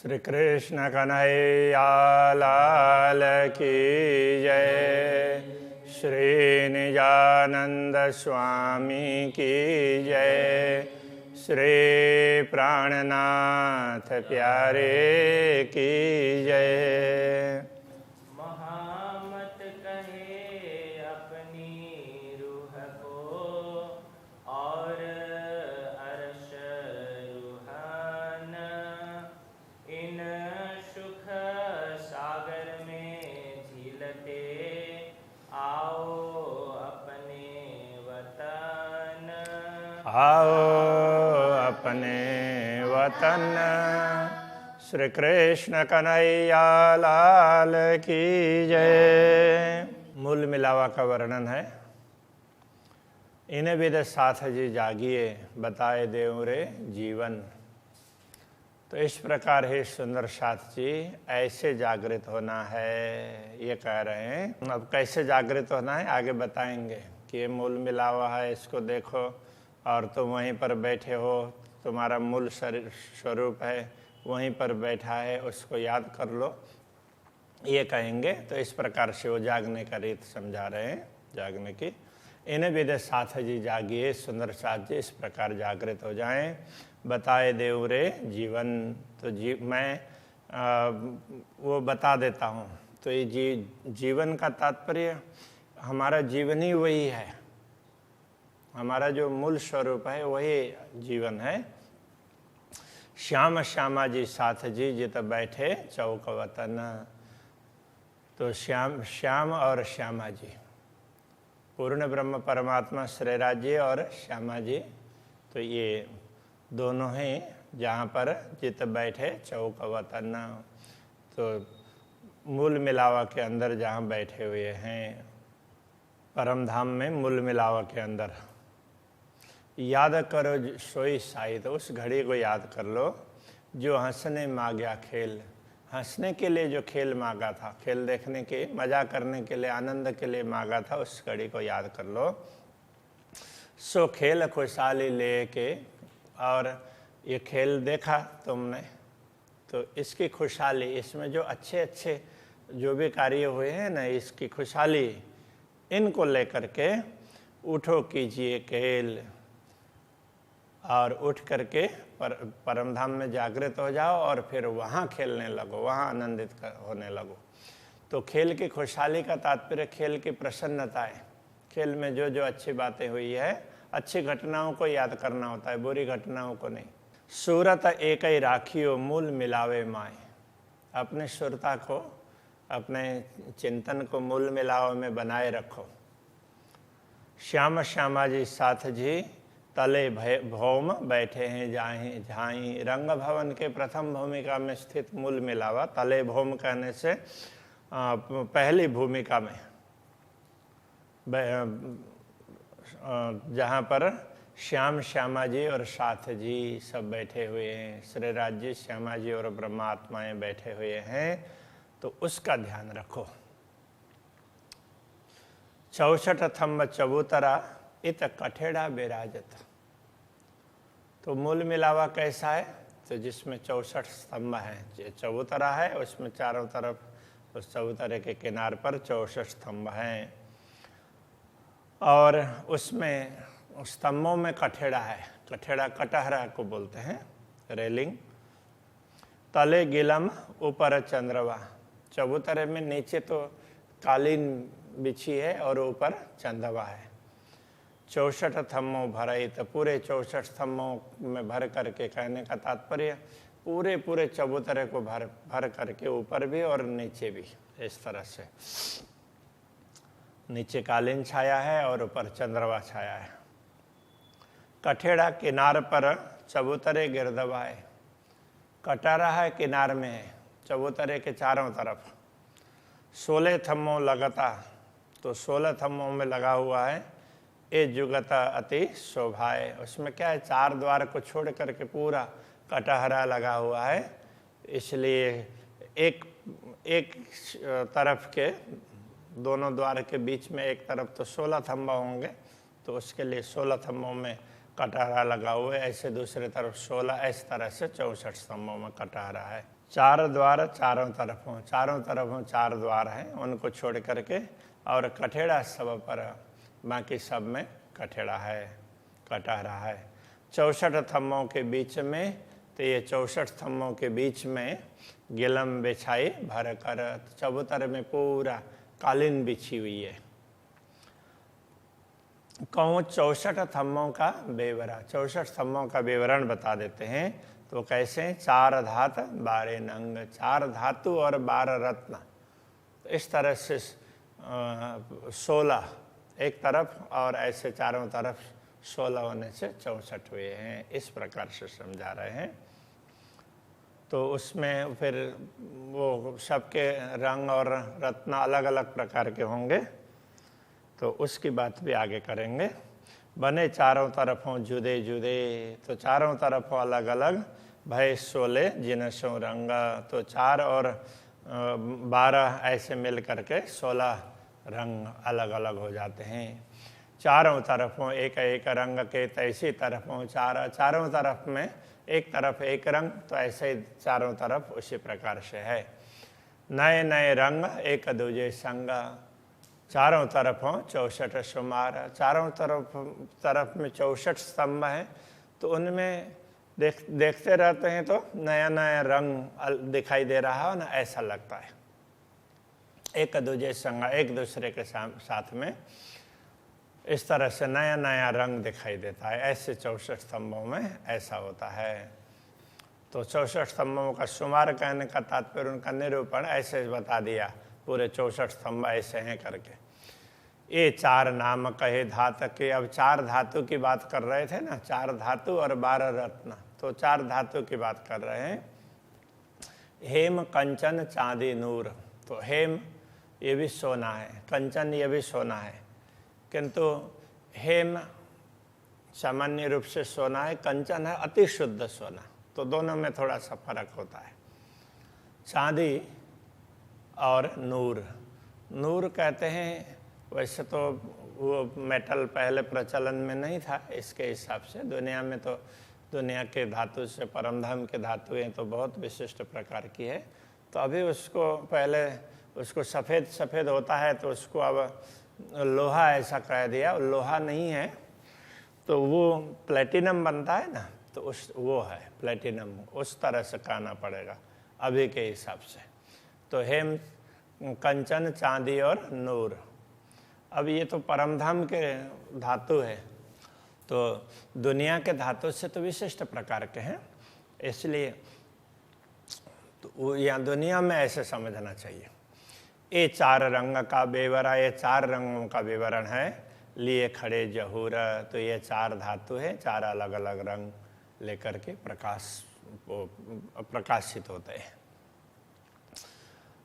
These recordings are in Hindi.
श्री कृष्ण कन्हैया लाल की जय। श्री निजानंद स्वामी की जय। श्री प्राणनाथ प्यारे की जय। महामत कहे अपनी रूह को और अर्श रूहान, इन सुख सागर में झीलते आओ अपने वतन। आओ अपने वतन। श्री कृष्ण कन्हैया लाल की जय। मूल मिलावा का वर्णन है। इन्हें विद साथ जी जागिए, बताए देव रे जीवन। तो इस प्रकार है सुंदर साथ जी, ऐसे जागृत होना है ये कह रहे हैं। अब कैसे जागृत होना है आगे बताएंगे कि ये मूल मिलावा है, इसको देखो और तुम वहीं पर बैठे हो, तुम्हारा मूल स्वरूप है वहीं पर बैठा है, उसको याद कर लो, ये कहेंगे। तो इस प्रकार से वो जागने का रीत समझा रहे हैं, जागने की। इन्हें विदे साथ जी जागिए, सुंदर साथ जी इस प्रकार जागृत हो जाएं, बताए देव रे जीवन। तो मैं वो बता देता हूँ। तो ये जीवन का तात्पर्य हमारा जीवन ही वही है, हमारा जो मूल स्वरूप है वही जीवन है। श्याम श्यामा जी साथ जी जित बैठे चौक वतन। तो श्याम और श्यामा जी, पूर्ण ब्रह्म परमात्मा श्री राज्य और श्यामा जी, तो ये दोनों हैं जहाँ पर जित बैठे चौक वतन। तो मूल मिलावा के अंदर जहाँ बैठे हुए हैं, परम धाम में मूल मिलावा के अंदर। याद करो सोई साई, तो उस घड़ी को याद कर लो जो हंसने मांगा खेल। हंसने के लिए जो खेल मांगा था, खेल देखने के, मजा करने के लिए, आनंद के लिए मांगा था, उस घड़ी को याद कर लो। सो खेल खुशहाली लेके, और ये खेल देखा तुमने तो इसकी खुशहाली, इसमें जो अच्छे अच्छे जो भी कार्य हुए हैं ना, इसकी खुशहाली, इनको लेकर के उठो कीजिए खेल, और उठ करके परमधाम में जागृत हो जाओ और फिर वहाँ खेलने लगो, वहाँ आनंदित होने लगो। तो खेल की खुशहाली का तात्पर्य खेल की प्रसन्नता है। खेल में जो जो अच्छी बातें हुई है, अच्छी घटनाओं को याद करना होता है, बुरी घटनाओं को नहीं। सूरत एक ही राखियो मूल मिलावे माए। अपने सुरता को, अपने चिंतन को मूल मिलावे में बनाए रखो। श्याम श्यामा जी साथ जी तले भौम बैठे हैं झाई। रंग भवन के प्रथम भूमिका में स्थित मूल मिलावा, तले भौम कहने से पहली भूमिका में, जहाँ पर श्याम श्यामा जी और साथ जी सब बैठे हुए हैं, श्री राज्य श्यामा जी और ब्रह्मात्माएं बैठे हुए हैं, तो उसका ध्यान रखो। 64 थम्ब चबूतरा इत कठेड़ा बेराजत। तो मूल मिलावा कैसा है? तो जिसमें 64 स्तंभ हैं, चबूतरा है, उसमें चारों तरफ उस चबूतरे के किनार पर 64 स्तंभ हैं, और उसमें स्तंभों में कठेड़ा है। कठेड़ा कटहरा को बोलते हैं, रेलिंग। तले गिलम ऊपर चंद्रवा। चबूतरे में नीचे तो कालीन बिछी है और ऊपर चंदवा है। 64 थम्मों भराई, तो पूरे 64 स्तंभों में भर करके, कहने का तात्पर्य पूरे पूरे चबूतरे को भर करके, ऊपर भी और नीचे भी, इस तरह से। नीचे कालीन छाया है और ऊपर चंद्रवा छाया है। कठेड़ा किनार पर चबूतरे गिरदवाए। कटहरा है किनार में है, चबूतरे के चारों तरफ। 16 थम्मों लगता, तो 16 थम्मों में लगा हुआ है। ए जुगता अति शोभाए। उसमें क्या है, 4 द्वार को छोड़ करके पूरा कटहरा लगा हुआ है, इसलिए एक तरफ के, दोनों द्वार के बीच में एक तरफ तो 16 थम्बा होंगे, तो उसके लिए 16 थम्बों में कटहरा लगा हुआ है, ऐसे दूसरे तरफ 16, इस तरह से 64 स्तंभों में कटहरा है। 4 द्वार चारों तरफों 4 द्वार हैं, उनको छोड़ करके, और कठेड़ा सब पर, बाकी सब में कठेड़ा है, कटहरा है। 64 स्तंभों के बीच में, तो ये 64 स्तंभों के बीच में गिलम बिछाई भर कर, चबूतर में पूरा कालीन बिछी हुई है। कहूँ 64 स्तंभों का विवरण, 64 स्तंभों का विवरण बता देते हैं। तो कैसे? 4 धात 12 नंग, 4 धातु और 12 रत्न, इस तरह से 16 एक तरफ और ऐसे चारों तरफ 16 होने से 64 हुए हैं, इस प्रकार से समझा रहे हैं। तो उसमें फिर वो सबके रंग और रत्न अलग अलग प्रकार के होंगे, तो उसकी बात भी आगे करेंगे। बने चारों तरफों जुदे जुदे, तो चारों तरफों अलग अलग, भय 16 जिनसों रंग, तो 4 और 12 ऐसे मिल करके 16 रंग अलग अलग हो जाते हैं। चारों तरफों एक एक रंग के, तैसी तरफों चारों तरफ में एक तरफ एक रंग, तो ऐसे ही चारों तरफ उसी प्रकार से है। नए नए रंग एक दूजे संग, चारों तरफों 64 सुमार, चारों तरफ में 64 स्तंभ हैं, तो उनमें देखते रहते हैं तो नया नया रंग दिखाई दे रहा हो ना, ऐसा लगता है। एक दूजे संग, एक दूसरे के साथ में इस तरह से नया नया रंग दिखाई देता है, ऐसे 64 स्तंभों में ऐसा होता है। तो 64 स्तंभों का शुमार कहने का तात्पर्य, उनका निरूपण ऐसे बता दिया, पूरे 64 स्तंभ ऐसे हैं करके। ये 4 नाम कहे धातु के, अब 4 धातु की बात कर रहे थे ना, 4 धातु और 12 रत्न, तो 4 धातु की बात कर रहे हैं। हेम कंचन चांदी नूर, तो हेम ये भी सोना है, कंचन ये भी सोना है, किंतु हेम सामान्य रूप से सोना है, कंचन है अति शुद्ध सोना, तो दोनों में थोड़ा सा फर्क होता है। चांदी और नूर, नूर कहते हैं, वैसे तो वो मेटल पहले प्रचलन में नहीं था, इसके हिसाब से दुनिया में तो दुनिया के धातु से परमधाम के धातुएं तो बहुत विशिष्ट प्रकार की है, तो अभी उसको पहले उसको सफ़ेद सफ़ेद होता है, तो उसको अब लोहा ऐसा कह दिया, लोहा नहीं है, तो वो प्लेटिनम बनता है ना, तो वो है प्लेटिनम, उस तरह से कहना पड़ेगा अभी के हिसाब से। तो हेम कंचन चांदी और नूर, अब ये तो परमधाम के धातु है, तो दुनिया के धातु से तो विशिष्ट प्रकार के हैं, इसलिए तो यहाँ दुनिया में ऐसे समझना चाहिए। ये 4 रंग का विवरण, ये 4 रंगों का विवरण है, लिए खड़े जहूर, तो ये 4 धातु है, 4 अलग अलग रंग लेकर के प्रकाशित होते हैं।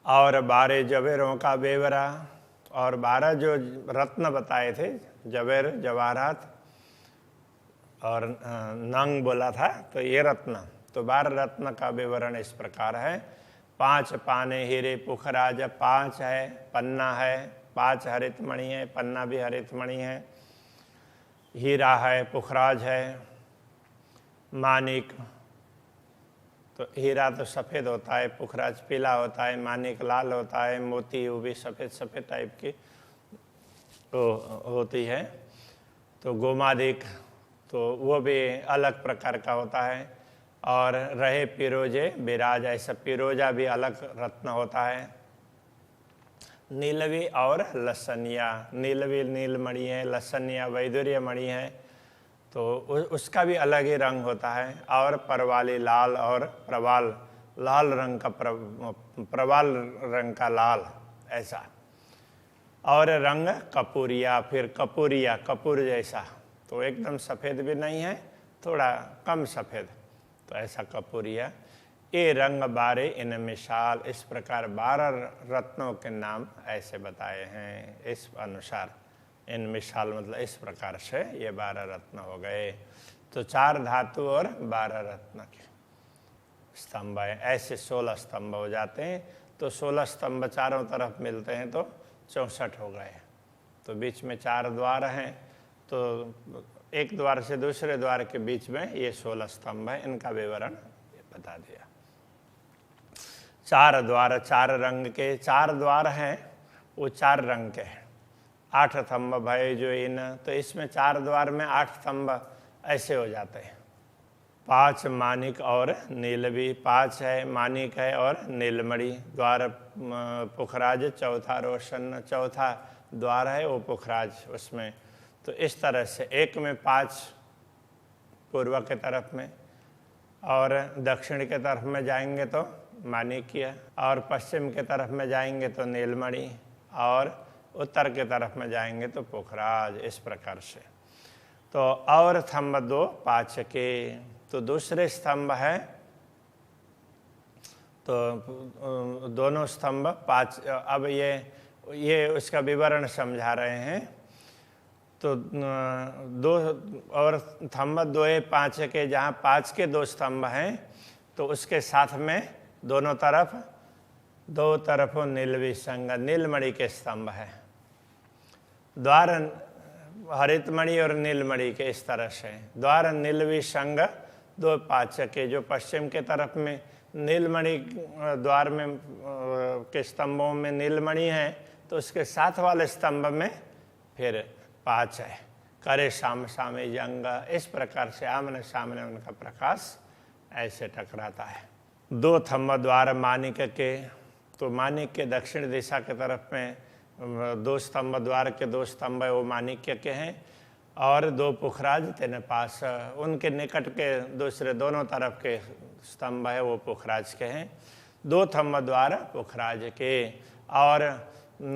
और 12 जवेरों का विवरण, और 12 जो रत्न बताए थे, जवेर जवाहरात और नंग बोला था, तो ये रत्न, तो 12 रत्न का विवरण इस प्रकार है। 5 पाने हीरे पुखराज, 5 है, पन्ना है, 5 हरित मणि है, पन्ना भी हरित मणि है, हीरा है, पुखराज है, मानिक, तो हीरा तो सफ़ेद होता है, पुखराज पीला होता है, मानिक लाल होता है, मोती वो भी सफ़ेद सफ़ेद टाइप की तो होती है, तो गोमादिक तो वो भी अलग प्रकार का होता है। और रहे पिरोजे बिराज, ऐसा पिरोजा भी अलग रत्न होता है। नीलवी और लसनिया, नीलवी नीलमणि है, लसनिया वैदुर्य मणि है, तो उसका भी अलग ही रंग होता है। और परवाली लाल और प्रवाल, लाल रंग का प्रवाल रंग का लाल ऐसा। और रंग कपूरिया, फिर कपूरिया कपूर जैसा, तो एकदम सफ़ेद भी नहीं है, थोड़ा कम सफ़ेद, तो ऐसा कपूरिया। ये रंग 12 इन मिसाल, इस प्रकार 12 रत्नों के नाम ऐसे बताए हैं इस अनुसार। इन मिसाल मतलब इस प्रकार से ये 12 रत्न हो गए। तो 4 धातु और 12 रत्न के स्तंभ है, ऐसे 16 स्तंभ हो जाते हैं। तो 16 स्तंभ चारों तरफ मिलते हैं तो 64 हो गए। तो बीच में 4 द्वार हैं, तो एक द्वार से दूसरे द्वार के बीच में ये 16 स्तंभ है, इनका विवरण बता दिया। 4 द्वार 4 रंग के, 4 द्वार हैं वो 4 रंग के हैं। 8 स्तंभ भय जो इन, तो इसमें 4 द्वार में 8 स्तंभ ऐसे हो जाते हैं। 5 मानिक और नीलवी, 5 है मानिक है और नीलमणि। द्वार पुखराज, चौथा रोशन, चौथा द्वार है वो पुखराज उसमें। तो इस तरह से एक में 5 पूर्व के तरफ में, और दक्षिण के तरफ में जाएंगे तो माणिक्य, और पश्चिम के तरफ में जाएंगे तो नीलमणि, और उत्तर के तरफ में जाएंगे तो पुखराज। इस प्रकार से तो और स्तंभ 2 5 के, तो दूसरे स्तंभ है तो दोनों स्तंभ 5। अब ये उसका विवरण समझा रहे हैं। तो 2 और स्तंभ 2 5 के, जहाँ 5 के 2 स्तंभ हैं तो उसके साथ में दोनों तरफ 2 तरफों नीलवी संग, नीलमणि के स्तंभ है। द्वार हरितमणि और नीलमणि के इस तरह से द्वार नीलवी संग 2 5 के, जो पश्चिम के तरफ में नीलमणि द्वार में के स्तंभों में नीलमणि है, तो उसके साथ वाले स्तंभ में फिर 5 है। करे साम सामे जंग, इस प्रकार से आमने सामने उनका प्रकाश ऐसे टकराता है। 2 स्तंभ द्वार मानिक के, तो मानिक के दक्षिण दिशा के तरफ में 2 स्तंभ, द्वार के 2 स्तंभ है वो माणिक्य के हैं, और 2 पुखराज तेने पास, उनके निकट के दूसरे दोनों तरफ के स्तंभ है वो पुखराज के हैं। 2 स्तंभ द्वार पुखराज के, और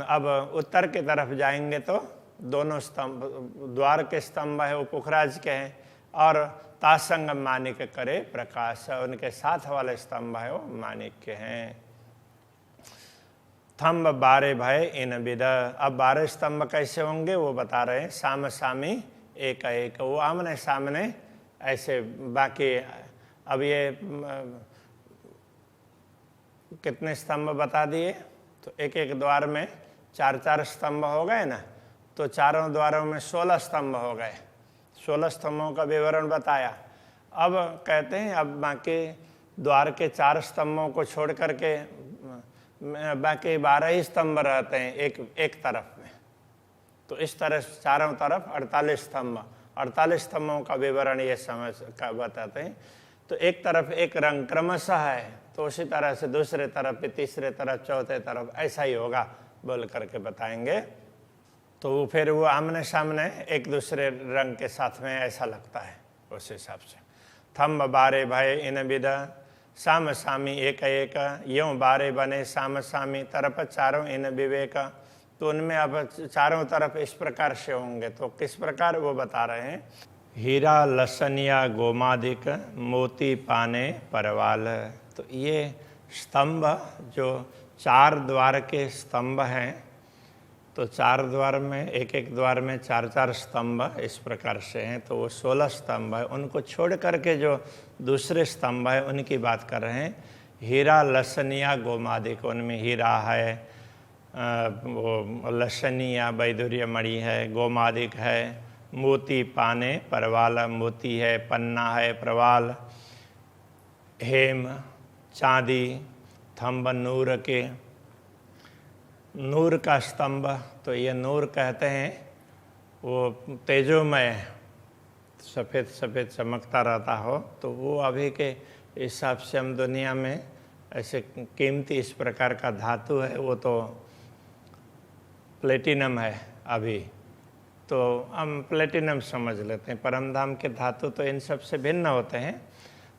अब उत्तर की तरफ जाएंगे तो दोनों स्तंभ द्वार के स्तंभ है वो पुखराज के हैं, और तासंग मानिक करे प्रकाश, उनके साथ वाले स्तंभ है वो मानिक के हैं। स्तंभ 12 भय इन विद, अब 12 स्तंभ कैसे होंगे वो बता रहे हैं। साम सामी एक एक, वो आमने सामने ऐसे। बाकी अब ये कितने स्तंभ बता दिए, तो एक एक द्वार में 4 स्तंभ हो गए ना, तो चारों द्वारों में 16 स्तंभ हो गए। 16 स्तंभों का विवरण बताया। अब कहते हैं अब बाकी द्वार के 4 स्तंभों को छोड़ करके बाकी 12 ही स्तंभ रहते हैं एक तरफ में। तो इस तरह चारों तरफ 48 स्तंभ, 48 स्तंभों का विवरण ये समझ का बताते हैं। तो एक तरफ एक रंग क्रमशः है, तो उसी तरह से दूसरे तरफ, तीसरे तरफ, चौथे तरफ ऐसा ही होगा बोल करके बताएंगे। तो वो फिर वो आमने सामने एक दूसरे रंग के साथ में ऐसा लगता है उस हिसाब से। स्तंभ 12 भय इन विद, साम सामी एक एक, यों 12 बने साम सामी तरफ चारों इन विवेक। तो उनमें अब चारों तरफ इस प्रकार से होंगे। तो किस प्रकार वो बता रहे हैं। हीरा लसनिया गोमादिक, मोती पाने परवाल। तो ये स्तंभ जो 4 द्वार के स्तंभ हैं, तो 4 द्वार में एक एक द्वार में 4 स्तंभ इस प्रकार से हैं, तो वो 16 स्तंभ है। उनको छोड़ करके जो दूसरे स्तंभ है उनकी बात कर रहे हैं। हीरा लसनिया गोमादिक, उनमें हीरा है, वो लसनिया वैदुर्य मणि है, गोमादिक है, मोती पाने परवाल, मोती है, पन्ना है, प्रवाल, हेम चांदी, थंब नूर के, नूर का स्तंभ। तो ये नूर कहते हैं वो तेजोमय, सफ़ेद सफ़ेद चमकता रहता हो, तो वो अभी के हिसाब से हम दुनिया में ऐसे कीमती इस प्रकार का धातु है वो तो प्लेटिनम है अभी, तो हम प्लेटिनम समझ लेते हैं। परमधाम के धातु तो इन सब से भिन्न होते हैं।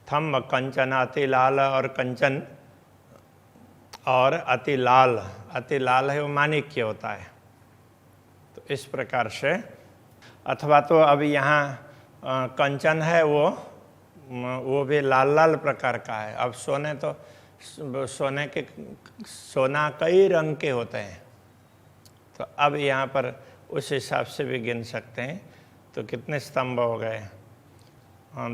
थम्ब कंचन अति लाल, और कंचन और अति लाल, अति लाल है वो माणिक्य होता है। तो इस प्रकार से, अथवा तो अब यहाँ कंचन है वो भी लाल लाल प्रकार का है। अब सोने तो सोना कई रंग के होते हैं, तो अब यहाँ पर उस हिसाब से भी गिन सकते हैं। तो कितने स्तंभ हो गए,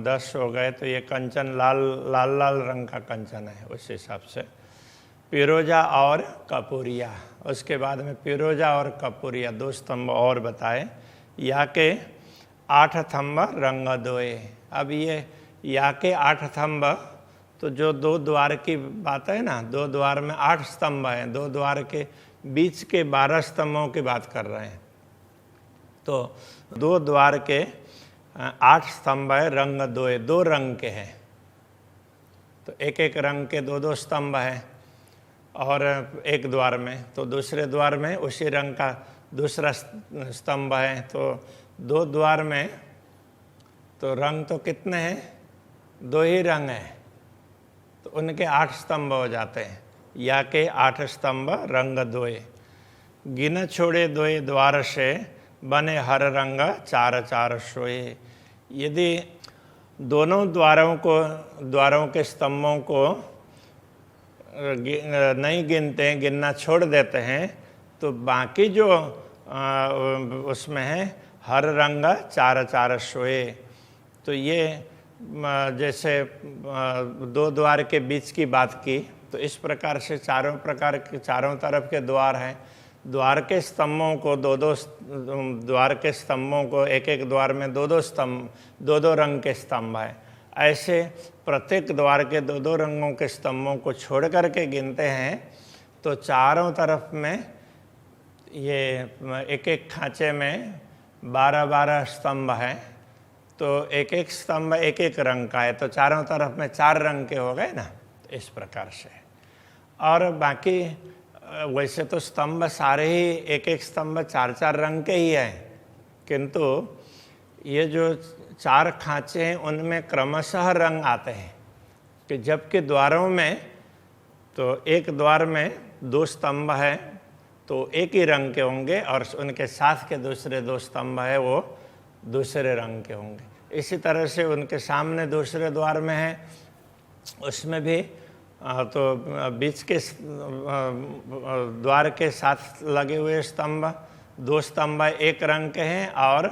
10 हो गए। तो ये कंचन लाल लाल रंग का कंचन है उस हिसाब से। पिरोजा और कपूरिया, उसके बाद में पिरोजा और कपूरिया 2 स्तंभ और बताए। या के 8 थंब रंग दोए। अब ये या के 8 थंब, तो जो 2 द्वार की बात है ना, 2 द्वार में 8 स्तंभ हैं, 2 द्वार के बीच के 12 स्तंभों की बात कर रहे हैं। तो 2 द्वार के 8 स्तंभ है, रंग दोए, 2 रंग के हैं, तो एक एक रंग के 2-2 स्तंभ हैं। और एक द्वार में, तो दूसरे द्वार में उसी रंग का दूसरा स्तंभ है। तो 2 द्वार में तो रंग तो कितने हैं, 2 ही रंग हैं, तो उनके 8 स्तंभ हो जाते हैं। या के 8 स्तंभ रंग दोए, गिन छोड़े दोए द्वार से, बने हर रंग 4-4 सोए। यदि दोनों द्वारों के स्तंभों को नहीं गिनते, गिनना छोड़ देते हैं, तो बाकी जो उसमें है हर रंग 4-4 सोए। तो ये जैसे 2 द्वार के बीच की बात की, तो इस प्रकार से चारों तरफ के द्वार हैं। द्वार के स्तंभों को 2-2 द्वार के स्तंभों को एक एक द्वार में 2-2 स्तंभ, 2-2 रंग के स्तंभ है। ऐसे प्रत्येक द्वार के 2-2 रंगों के स्तंभों को छोड़ करके गिनते हैं, तो चारों तरफ में ये एक एक खांचे में 12-12 स्तंभ हैं। तो एक एक स्तंभ एक एक रंग का है, तो चारों तरफ में 4 रंग के हो गए ना, तो इस प्रकार से। और बाकी वैसे तो स्तंभ सारे ही एक एक स्तंभ 4-4 रंग के ही हैं, किंतु ये जो 4 खांचे हैं उनमें क्रमशः रंग आते हैं। कि जबकि द्वारों में तो एक द्वार में 2 स्तंभ है तो एक ही रंग के होंगे, और उनके साथ के दूसरे 2 स्तंभ है वो दूसरे रंग के होंगे। इसी तरह से उनके सामने दूसरे द्वार में है, उसमें भी तो बीच के द्वार के साथ लगे हुए स्तंभ 2 स्तंभ एक रंग के हैं, और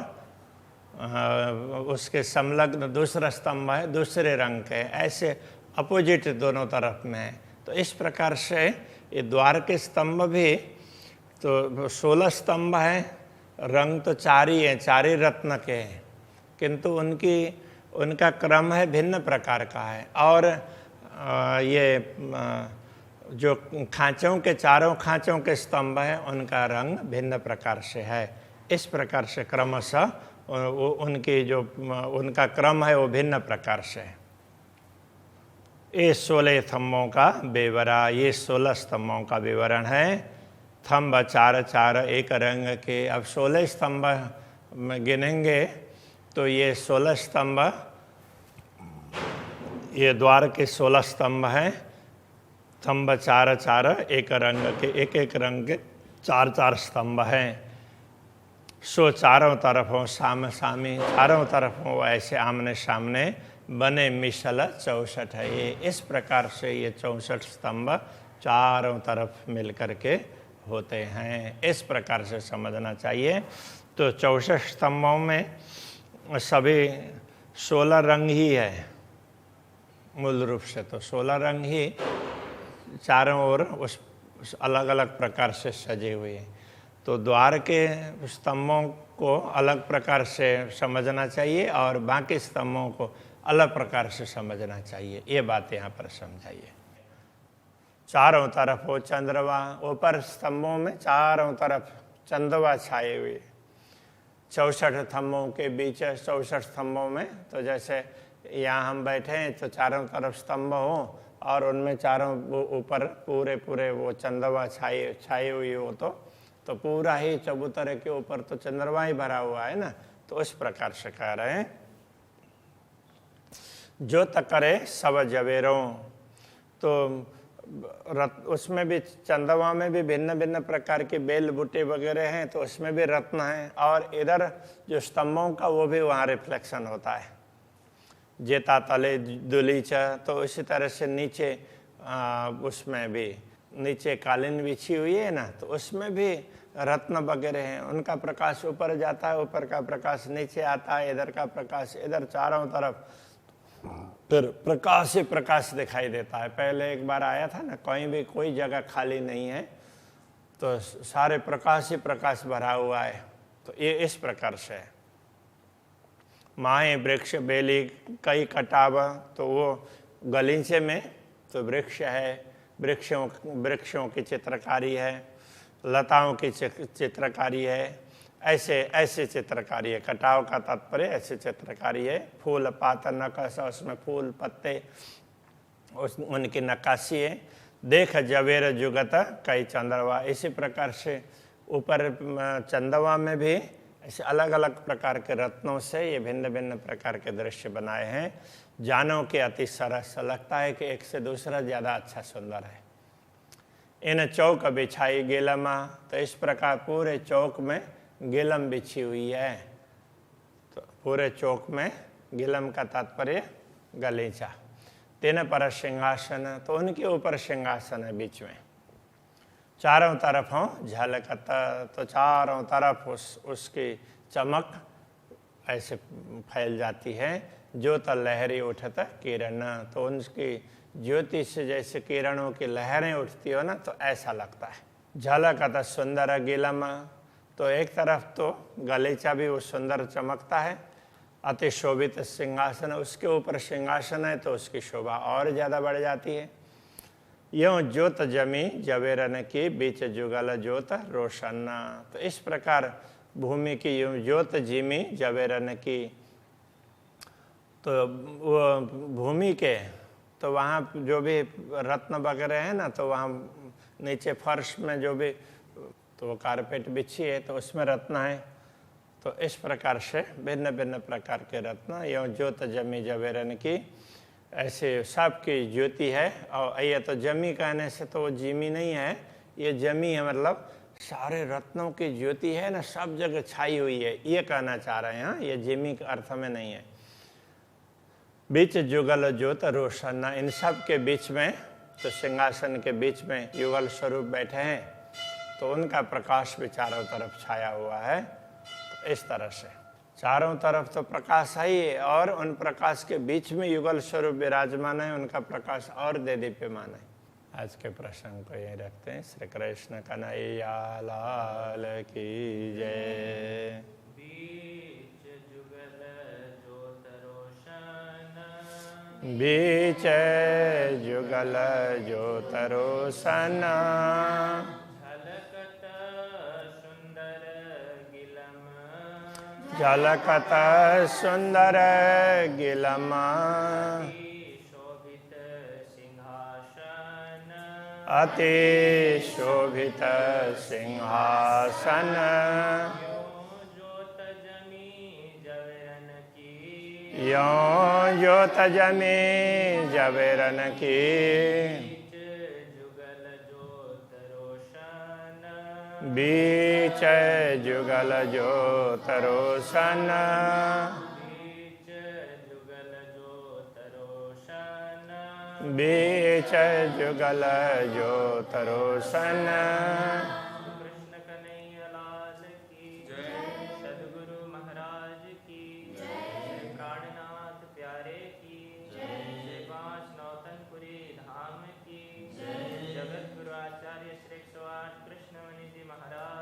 उसके संलग्न दूसरा स्तंभ है दूसरे रंग के। ऐसे अपोजिट दोनों तरफ में है। तो इस प्रकार से ये द्वार के स्तंभ भी तो 16 स्तंभ हैं, रंग तो 4 ही हैं, 4 ही रत्न के हैं, किंतु उनका क्रम है भिन्न प्रकार का है। और ये जो खांचों के 4 खांचों के स्तंभ हैं उनका रंग भिन्न प्रकार से है। इस प्रकार से क्रमशः उनका क्रम है वो भिन्न प्रकार से है। ये 16 स्तंभों का विवरण, ये 16 स्तंभों का विवरण है। स्तंभ 4-4 एक रंग के। अब 16 स्तंभ में गिनेंगे तो ये 16 स्तंभ, ये द्वार के 16 स्तंभ हैं। स्तंभ 4-4 एक रंग के, एक एक रंग के 4-4 स्तंभ हैं। सो चारों तरफों साम सामी, चारों तरफों ऐसे आमने सामने बने मिसल 64 है। ये इस प्रकार से ये 64 स्तंभ चारों तरफ मिल करके होते हैं। इस प्रकार से समझना चाहिए। तो 64 स्तंभों में सभी 16 रंग ही है मूल रूप से। तो 16 रंग ही चारों ओर उस अलग अलग प्रकार से सजे हुए हैं। तो द्वार के स्तंभों को अलग प्रकार से समझना चाहिए और बाकी स्तंभों को अलग प्रकार से समझना चाहिए। ये बात यहाँ पर समझाइए। चारों तरफ वो चंद्रमा, ऊपर स्तंभों में चारों तरफ चंद्रमा छाए हुए। 64 स्तंभों के बीच 64 स्तंभों में, तो जैसे यहाँ हम बैठे हैं तो चारों तरफ स्तंभ हों और उनमें चारों ऊपर पूरे वो चंद्रमा छाई हुई हो, तो पूरा ही चबूतरे के ऊपर तो चंद्रमा ही भरा हुआ है ना। तो उस प्रकार से कह रहे हैं। जो तकरे सब जवेरों, तो उसमें भी चंद्रमा में भी भिन्न भिन्न प्रकार के बेल बूटे वगैरह हैं, तो उसमें भी रत्न हैं। और इधर जो स्तंभों का वो भी वहाँ रिफ्लेक्शन होता है। जेता तले दुलीच, तो इसी तरह से नीचे उसमें भी नीचे कालीन बिछी हुई है ना, तो उसमें भी रत्न वगैरह हैं। उनका प्रकाश ऊपर जाता है, ऊपर का प्रकाश नीचे आता है, इधर का प्रकाश इधर, चारों तरफ फिर प्रकाश ही प्रकाश दिखाई देता है। पहले एक बार आया था ना, कहीं भी कोई जगह खाली नहीं है, तो सारे प्रकाश ही प्रकाश भरा हुआ है। तो ये इस प्रकार से है। माए वृक्ष बेली कई कटाव, तो वो गलीचे में तो वृक्ष है, वृक्षों की चित्रकारी है, लताओं की चित्रकारी है, ऐसे चित्रकारी है। कटाव का तात्पर्य ऐसे चित्रकारी है। फूल पात नक्काश, उसमें फूल पत्ते उनकी नक्काशी है। देख जवेर जुगत कई चंद्रवा, इसी प्रकार से ऊपर चंदवा में भी ऐसे अलग अलग प्रकार के रत्नों से ये भिन्न भिन्न प्रकार के दृश्य बनाए हैं। जानो के अति सरस, लगता है कि एक से दूसरा ज़्यादा अच्छा सुंदर है। इन चौक बिछाई गेलमा, तो इस प्रकार पूरे चौक में गिलम बिछी हुई है। तो पूरे चौक में गिलम का तात्पर्य गलीचा। तीन पर सिंहासन, तो उनके ऊपर सिंहासन है बीच में। चारों तरफ हो झलकत, तो चारों तरफ उसकी चमक ऐसे फैल जाती है। ज्योत लहरी उठत किरण, तो उनकी ज्योति से जैसे किरणों की लहरें उठती हो ना, तो ऐसा लगता है। झलकत सुंदर गिलम, तो एक तरफ तो गलीचा भी वो सुंदर चमकता है। अति शोभित सिंहासन, उसके ऊपर सिंहासन है तो उसकी शोभा और ज़्यादा बढ़ जाती है। यों ज्योत जमी जवेरन की, बीच जुगल ज्योत रोशन, तो इस प्रकार भूमि की यूं ज्योत जिमी जवेरन की, तो वो भूमि के तो वहाँ जो भी रत्न वगैरह है ना, तो वहाँ नीचे फर्श में जो भी तो वो कारपेट बिछी है तो उसमें रत्न है। तो इस प्रकार से भिन्न भिन्न प्रकार के रत्न, यों ज्योत जमी जवेरन की, ऐसे सबकी ज्योति है। और ये तो जमी कहने से तो वो जिमी नहीं है, ये जमी है, मतलब सारे रत्नों की ज्योति है ना, सब जगह छाई हुई है, ये कहना चाह रहे हैं। ये जिमी के अर्थ में नहीं है। बीच जुगल ज्योत रोशन, इन सब के बीच में, तो सिंहासन के बीच में युगल स्वरूप बैठे हैं, तो उनका प्रकाश भी चारों तरफ छाया हुआ है। तो इस तरह से चारों तरफ तो प्रकाश है ही, और उन प्रकाश के बीच में युगल स्वरूप विराजमान है, उनका प्रकाश और दे दीप्यमान है। आज के प्रसंग को यही रखते हैं। श्री कृष्ण कन्हैया लाल की जय। बीच जुगल ज्योत रोशन, झलकत सुंदर गिलम, अति शोभित सिंहासन, यों ज्योत जमी जवेरन की, बीच जुगल ज्योत रोशन, बीच जुगल ज्योत रोशन। कृष्ण कन्हैया लाल की जय, सद्गुरु महाराज की जय, प्राणनाथ प्यारे की जय, श्री पांच नौतनपुरी धाम की जय, जगत गुरु आचार्य श्री 108 कृष्ण मुनि जी महाराज